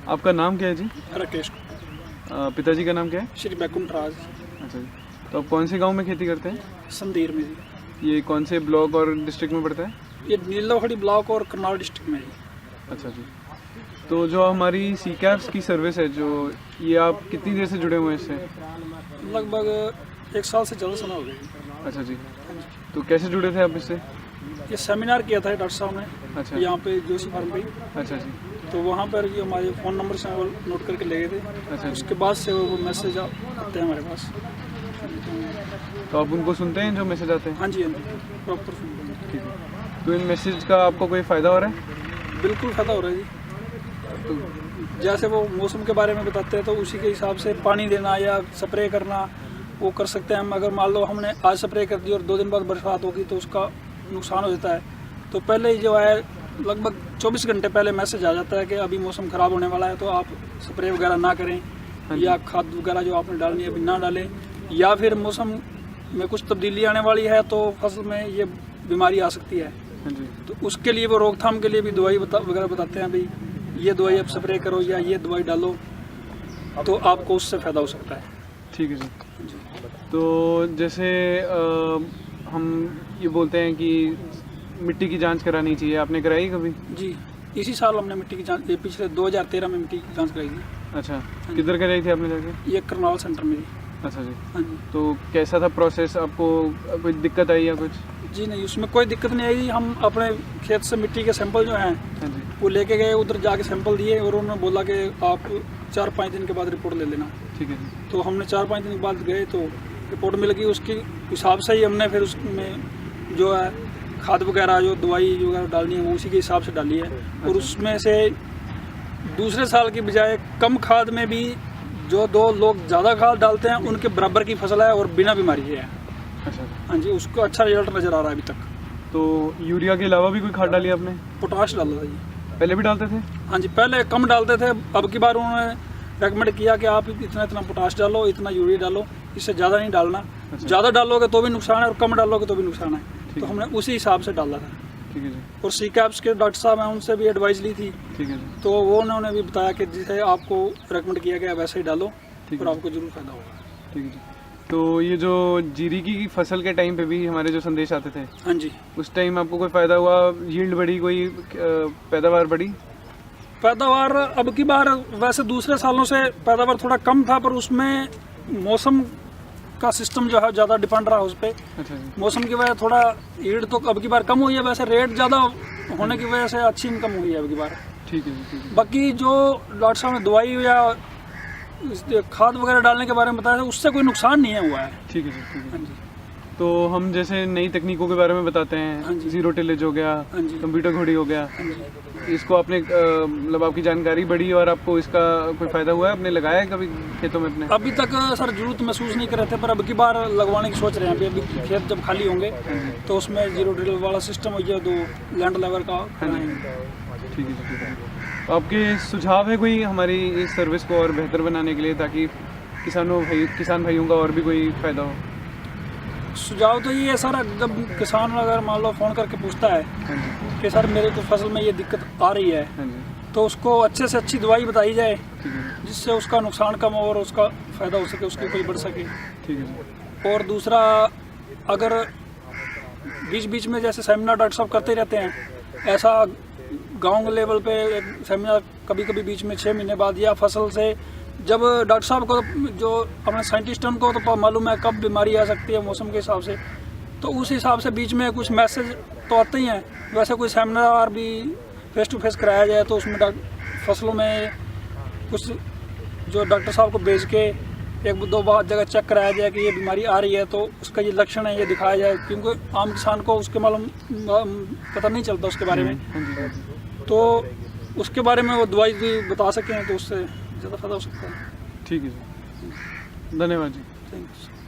आपका नाम क्या है जी? राकेश। पिताजी का नाम क्या है? श्री बैकुंठ राज। अच्छा जी। तो आप कौन से गांव में खेती करते हैं? संधीर में जी। ये कौन से ब्लॉक और डिस्ट्रिक्ट में पड़ता है? ये नीलखड़ी ब्लॉक और करनाल डिस्ट्रिक्ट में जी। अच्छा जी। तो जो हमारी सी कैप्स की सर्विस है, जो ये आप कितनी देर से जुड़े हुए हैं इससे? लगभग 1 साल से ज़्यादा समय हो गया जी। अच्छा जी। तो कैसे जुड़े थे आप इससे? ये सेमिनार किया था डॉक्टर साहब ने अच्छा। यहाँ पे जोशी फार्म पे। अच्छा जी। तो वहाँ पर ये हमारे फ़ोन नंबर से वो नोट करके ले गए थे। अच्छा जी। उसके बाद से वो मैसेज आते हैं हमारे पास। तो आप उनको सुनते हैं जो मैसेज आते हैं? हाँ जी, हाँ जी, प्रॉपर सुन। ठीक है। तो इन मैसेज का आपको कोई फ़ायदा हो रहा है? बिल्कुल फ़ायदा हो रहा है जी। तो जैसे वो मौसम के बारे में बताते हैं तो उसी के हिसाब से पानी देना या स्प्रे करना वो कर सकते हैं हम। अगर मान लो हमने आज स्प्रे कर दी और 2 दिन बाद बरसात होगी तो उसका नुकसान हो जाता है। तो पहले ही जो है लगभग 24 घंटे पहले मैसेज आ जाता है कि अभी मौसम ख़राब होने वाला है, तो आप स्प्रे वगैरह ना करें या खाद वगैरह जो आपने डालनी है अभी ना डालें, या फिर मौसम में कुछ तब्दीली आने वाली है तो फसल में ये बीमारी आ सकती है। तो उसके लिए वो रोकथाम के लिए भी दवाई वगैरह बताते हैं, भाई ये दवाई आप स्प्रे करो या ये दवाई डालो, तो आपको उससे फ़ायदा हो सकता है। ठीक है जी। तो जैसे हम ये बोलते हैं कि मिट्टी की जांच करानी चाहिए, आपने कराई कभी? जी, इसी साल हमने मिट्टी की जांच, ये पिछले 2013 में मिट्टी की जांच कराई थी। अच्छा, किधर कराई थी आपने जाके? ये करनाल सेंटर में जी। अच्छा जी। हाँ जी। तो कैसा था प्रोसेस? आपको कोई दिक्कत आई या कुछ? जी नहीं, उसमें कोई दिक्कत नहीं आई। हम अपने खेत से मिट्टी के सैंपल जो हैं हाँ जी। वो लेके गए, उधर जाके सैंपल दिए और उन्होंने बोला कि आप 4-5 दिन के बाद रिपोर्ट ले लेना। ठीक है जी। तो हमने 4-5 दिन के बाद गए तो रिपोर्ट मिल गई, उसके हिसाब से ही हमने फिर उसमें जो है खाद वगैरह जो दवाई वगैरह डालनी है वो उसी के हिसाब से डाली है। और उसमें से दूसरे साल की बजाय कम खाद में भी जो 2 लोग ज़्यादा खाद डालते हैं उनके बराबर की फसल है और बिना बीमारी के है। अच्छा। हाँ जी, उसको अच्छा रिजल्ट नज़र आ रहा है अभी तक। तो यूरिया के अलावा भी कोई खाद डाली आपने? पोटाश डाला था जी। पहले भी डालते थे? हाँ जी, पहले कम डालते थे, अब की बार उन्होंने रेकमेंड किया कि आप इतना इतना पोटाश डालो, इतना यूरिया डालो, इससे ज़्यादा नहीं डालना। अच्छा। ज़्यादा डालोगे तो भी नुकसान है और कम डालोगे तो भी नुकसान है। तो हमने उसी हिसाब से डाला था। ठीक है जी। और सी कैप्स के डॉक्टर साहब हैं, उनसे भी एडवाइस ली थी। ठीक है जी। तो वो उन्होंने भी बताया कि जिसे आपको रेकमेंड किया गया वैसे ही डालो और आपको जरूर फायदा होगा। ठीक है जी। तो ये जो जीरी की फसल के टाइम पे भी हमारे जो संदेश आते थे, हाँ जी, उस टाइम आपको कोई फ़ायदा हुआ? यील्ड बढ़ी, कोई पैदावार बढ़ी? पैदावार अब की बार वैसे दूसरे सालों से पैदावार थोड़ा कम था, पर उसमें मौसम का सिस्टम जो है ज़्यादा डिपेंड रहा उस पर। अच्छा जी। मौसम की वजह थोड़ा यील्ड तो अब की बार कम हुई है, वैसे रेट ज़्यादा होने की वजह से अच्छी इनकम हुई है अब की बार। ठीक है जी। ठीक है। बाकी जो डॉक्टर साहब ने दवाई या खाद वगैरह डालने के बारे में बताया था उससे कोई नुकसान नहीं है हुआ है। ठीक है जी। ठीक है। हाँ जी। तो हम जैसे नई तकनीकों के बारे में बताते हाँ हैं, जी। जीरो टिलेज हो गया, हाँ जी। कंप्यूटर घोड़ी हो गया, हाँ जी। इसको आपने मतलब आपकी जानकारी बढ़ी और आपको इसका कोई फ़ायदा हुआ है? आपने लगाया है कभी खेतों में अपने? अभी तक सर जरूरत महसूस नहीं कर रहे थे, पर अब की बार लगवाने की सोच रहे हैं। अभी खेत जब खाली होंगे तो उसमें जीरो ड्रिल वाला सिस्टम हो गया, 2 लैंड लेवल का बनाएंगे। ठीक है जी। ठीक है। तो आपके सुझाव है कोई हमारी इस सर्विस को और बेहतर बनाने के लिए, ताकि किसान भाइयों का और भी कोई फ़ायदा हो? सुझाव तो ये है सर, जब किसान अगर मान लो फ़ोन करके पूछता है हाँ जी। कि सर मेरे को फसल में ये दिक्कत आ रही है, हाँ जी। तो उसको अच्छे से अच्छी दवाई बताई जाए ठीक है। जिससे उसका नुकसान कम हो और उसका फ़ायदा हो सके, उसकी कोई बढ़ सके। ठीक है जी। और दूसरा, अगर बीच बीच में जैसे सेमिनार डॉक्टर साहब करते रहते हैं, ऐसा गांव लेवल पे एक सेमिनार कभी कभी बीच में 6 महीने बाद, या फसल से जब डॉक्टर साहब को जो अपने साइंटिस्ट उनको तो मालूम है कब बीमारी आ सकती है मौसम के हिसाब से, तो उस हिसाब से बीच में कुछ मैसेज तो आते ही हैं। वैसे कोई सेमिनार भी फेस टू फेस कराया जाए तो उसमें फसलों में कुछ जो डॉक्टर साहब को भेज के 1-2 बार जगह चेक कराया जाए कि ये बीमारी आ रही है, तो उसका ये लक्षण है ये दिखाया जाए, क्योंकि आम किसान को उसके मालूम पता नहीं चलता उसके बारे में। तो उसके बारे में वो दवाई भी बता सकें तो उससे ज़्यादा फायदा हो सकता है। ठीक है जी। धन्यवाद जी। Thank you.